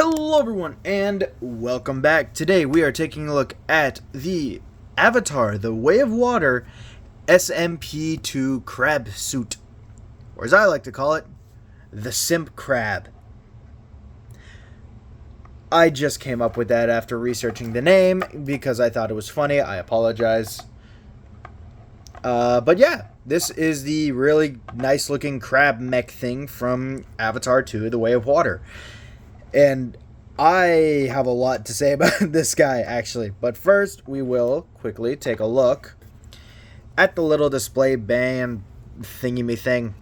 Hello everyone and welcome back. Today we are taking a look at the Avatar, The Way of Water SMP2 crab suit, or as I like to call it, the Simp Crab. I just came up with that after researching the name because I thought it was funny. I apologize. But yeah, this is the really nice looking crab mech thing from Avatar 2, The Way of Water. And I have a lot to say about this guy, actually. But first, we will quickly take a look at the little display band thingy-me-thing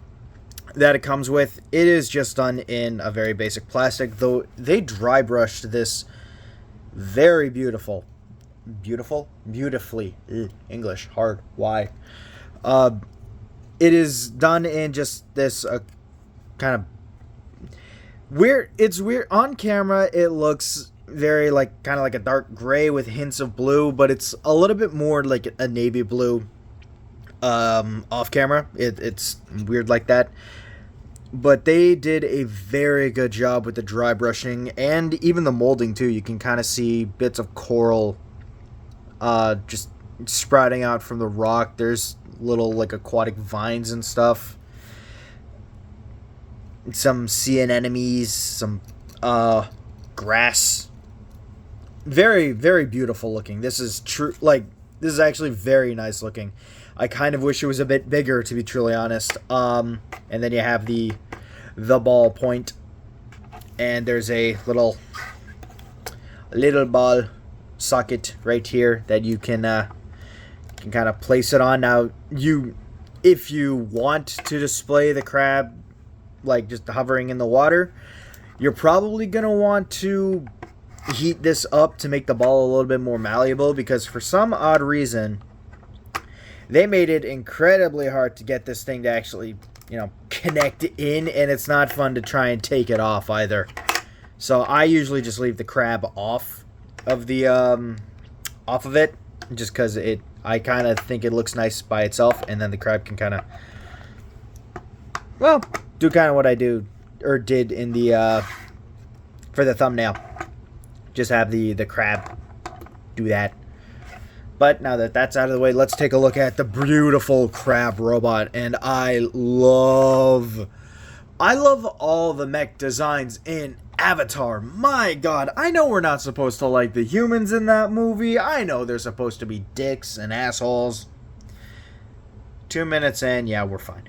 that it comes with. It is just done in a very basic plastic, though they dry brushed this very beautifully. English, hard, why? It is done in just this kind of weird. It's weird on camera. It looks very kind of like a dark gray with hints of blue, but it's a little bit more like a navy blue off camera. It's weird like that. But they did a very good job with the dry brushing and even the molding too. You can kind of see bits of coral just sprouting out from the rock. There's little aquatic vines and stuff. Some sea anemones, some grass. Very, very beautiful looking. This is true. This is actually very nice looking. I kind of wish it was a bit bigger, to be truly honest. And then you have the ball point, and there's a little ball socket right here that you can kind of place it on. Now, if you want to display the crab just hovering in the water, you're probably gonna want to heat this up to make the ball a little bit more malleable, because for some odd reason they made it incredibly hard to get this thing to actually connect in, and it's not fun to try and take it off either. So I usually just leave the crab off of the off of it, just because I kind of think it looks nice by itself, and then the crab can kind of do kind of what I did in the for the thumbnail. Just have the crab do that. But now that that's out of the way, let's take a look at the beautiful crab robot. And I love all the mech designs in Avatar. My god, I know we're not supposed to like the humans in that movie. I know they're supposed to be dicks and assholes. 2 minutes in, yeah, we're fine.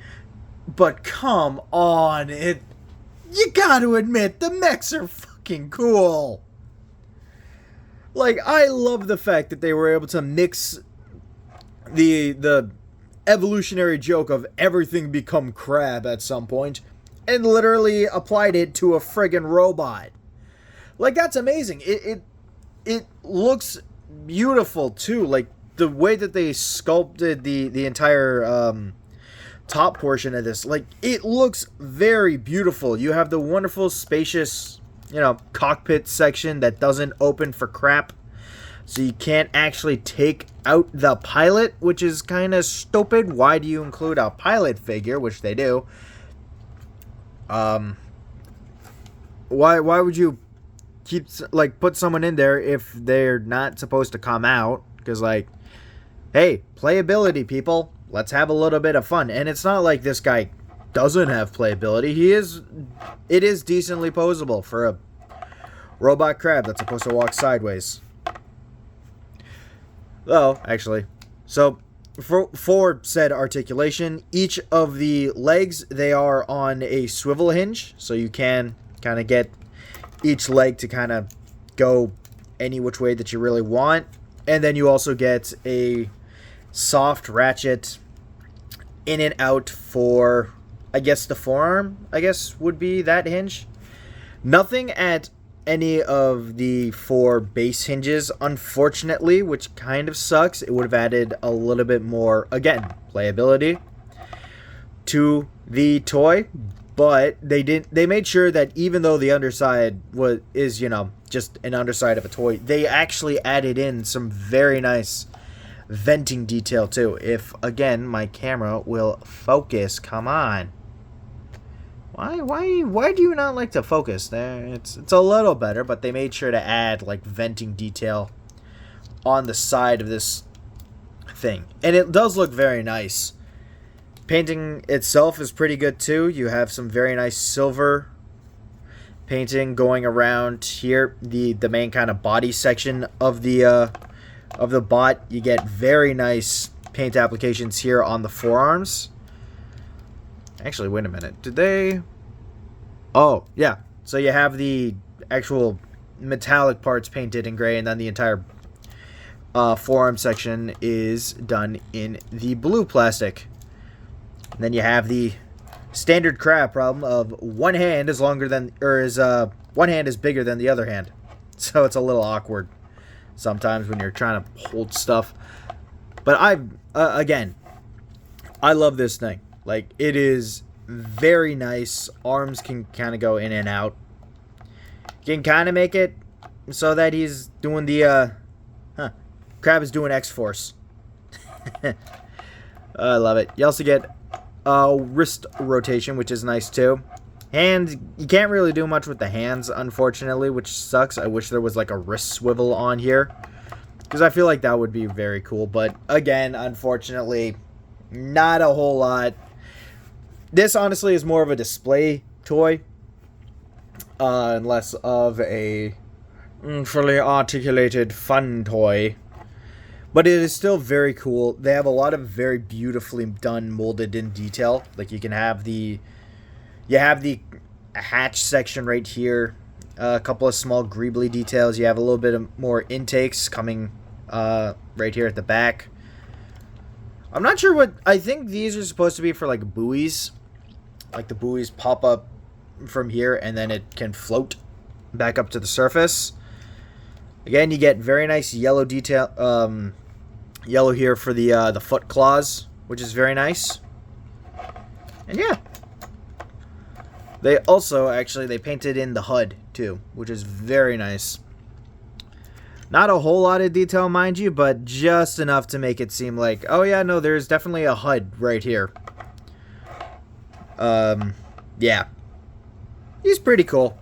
But come on, you gotta admit, the mechs are fucking cool. I love the fact that they were able to mix the evolutionary joke of everything become crab at some point and literally applied it to a friggin' robot. That's amazing. It looks beautiful too. The way that they sculpted the entire top portion of this, it looks very beautiful. You have the wonderful spacious cockpit section that doesn't open for crap, so you can't actually take out the pilot, which is kind of stupid. Why do you include a pilot figure, which they do? Why would you keep put someone in there if they're not supposed to come out? Because hey, playability, people. Let's have a little bit of fun. And it's not like this guy doesn't have playability. It is decently posable for a robot crab that's supposed to walk sideways. Though, actually. So, for said articulation, each of the legs, they are on a swivel hinge. So you can kind of get each leg to kind of go any which way that you really want. And then you also get a soft ratchet in and out for, I guess, the forearm, would be that hinge. Nothing at any of the 4 base hinges, unfortunately, which kind of sucks. It would have added a little bit more, again, playability to the toy, but they made sure that even though the underside is just an underside of a toy, they actually added in some very nice venting detail too. If again my camera will focus, come on. Why do you not like to focus there? It's a little better, but they made sure to add like venting detail on the side of this thing, and it does look very nice. Painting itself is pretty good too. You have some very nice silver painting going around here. The main kind of body section of the bot. You get very nice paint applications here on the forearms. Actually, wait a minute. Did they? Oh, yeah. So you have the actual metallic parts painted in gray, and then the entire forearm section is done in the blue plastic. And then you have the standard crab problem of one hand is longer than, or is one hand is bigger than the other hand. So it's a little awkward sometimes when you're trying to hold stuff. But again, I love this thing. Like, it is very nice. Arms can kind of go in and out. You can kind of make it so that he's doing the, Crab is doing X-Force. I love it. You also get wrist rotation, which is nice too. And you can't really do much with the hands, unfortunately, which sucks. I wish there was like a wrist swivel on here, because I feel like that would be very cool. But again, unfortunately, not a whole lot. This honestly is more of a display toy, and less of a fully articulated fun toy. But it is still very cool. They have a lot of very beautifully done molded in detail. Like you have the hatch section right here. A couple of small greebly details. You have a little bit of more intakes coming right here at the back. I'm not sure what... I think these are supposed to be for like buoys. Like the buoys pop up from here and then it can float back up to the surface. Again, you get very nice yellow detail, yellow here for the foot claws, which is very nice. And yeah, they also they painted in the HUD too, which is very nice. Not a whole lot of detail, mind you, but just enough to make it seem like, oh yeah, no, there's definitely a HUD right here. Yeah, he's pretty cool.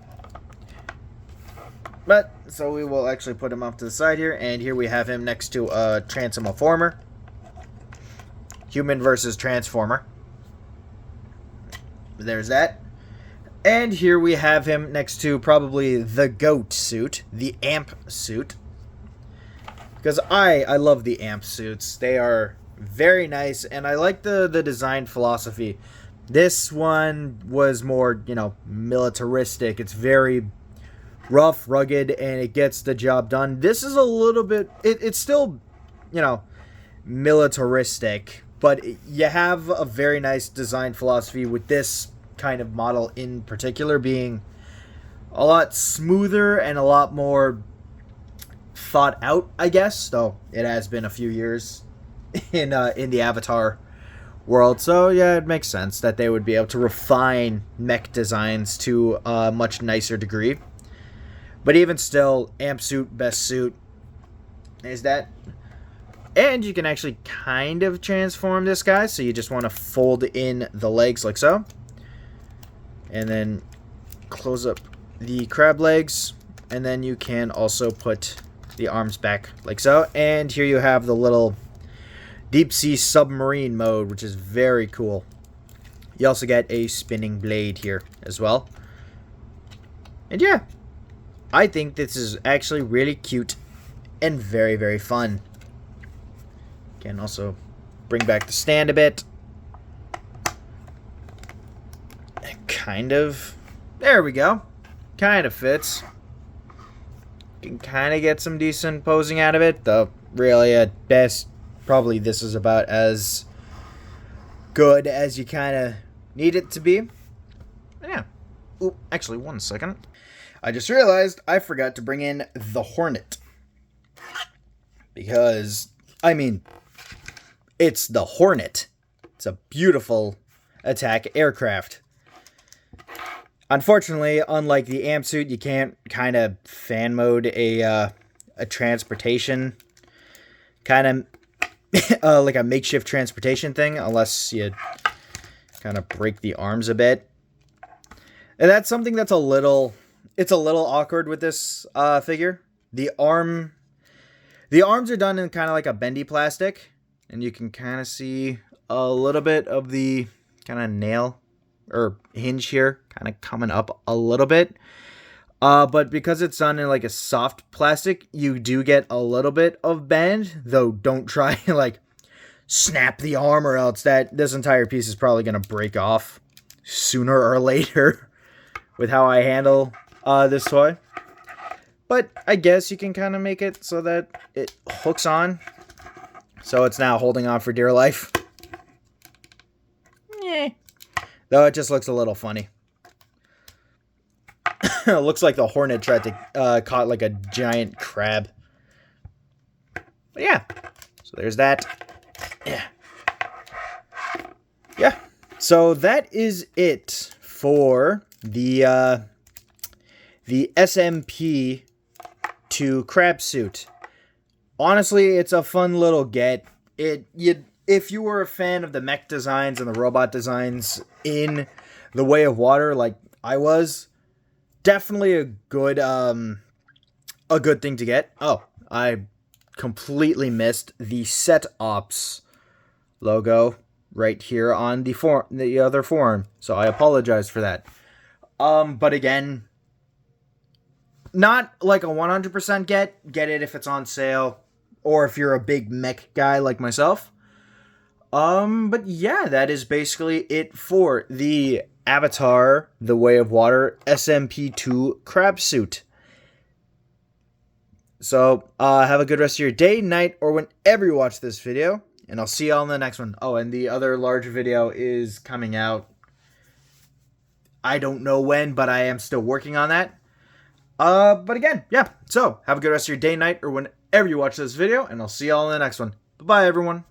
But, so we will actually put him off to the side here, and here we have him next to a Transformer. Human versus Transformer. There's that. And here we have him next to probably the GOAT suit, the AMP suit. Because I love the AMP suits. They are very nice, and I like the design philosophy. This one was more, militaristic. It's very rough, rugged, and it gets the job done. This is a little bit... It's still, militaristic, but you have a very nice design philosophy with this kind of model in particular being a lot smoother and a lot more thought out, I guess, though it has been a few years in the Avatar world. So yeah, it makes sense that they would be able to refine mech designs to a much nicer degree. But even still, amp suit, best suit is that. And you can actually kind of transform this guy. So you just want to fold in the legs like so. And then close up the crab legs. And then you can also put the arms back like so. And here you have the little deep sea submarine mode, which is very cool. You also get a spinning blade here as well. And yeah, I think this is actually really cute and very, very fun. Can also bring back the stand a bit. Kind of. There we go. Kind of fits. Can kind of get some decent posing out of it, though really at best, probably this is about as good as you kind of need it to be. Yeah. Ooh, actually, one second. I just realized I forgot to bring in the Hornet. Because, I mean, it's the Hornet. It's a beautiful attack aircraft. Unfortunately, unlike the amp suit, you can't kind of fan mode a transportation, kind of like a makeshift transportation thing, unless you kind of break the arms a bit. And that's something that's it's a little awkward with this figure. The arms are done in kind of like a bendy plastic, and you can kind of see a little bit of the kind of nail or hinge here kind of coming up a little bit. But because it's done in like a soft plastic, you do get a little bit of bend, though don't try like snap the arm, or else this entire piece is probably going to break off sooner or later with how I handle this toy. But I guess you can kind of make it so that it hooks on. So it's now holding on for dear life. Yeah. Though it just looks a little funny. It looks like the Hornet tried to caught like a giant crab. But yeah. So there's that. Yeah. Yeah. So that is it for the SMP to crab suit. Honestly, it's a fun little get. If you were a fan of the mech designs and the robot designs in The Way of Water, like I was, definitely a good thing to get. Oh, I completely missed the Set Ops logo right here on the other forearm, so I apologize for that. But again, not like a 100% get it if it's on sale, or if you're a big mech guy like myself. But yeah, that is basically it for the Avatar The Way of Water SMP2 crab suit. So, have a good rest of your day, night, or whenever you watch this video, and I'll see y'all in the next one. Oh, and the other large video is coming out. I don't know when, but I am still working on that. But again, yeah. So, have a good rest of your day, night, or whenever you watch this video, and I'll see y'all in the next one. Bye-bye, everyone.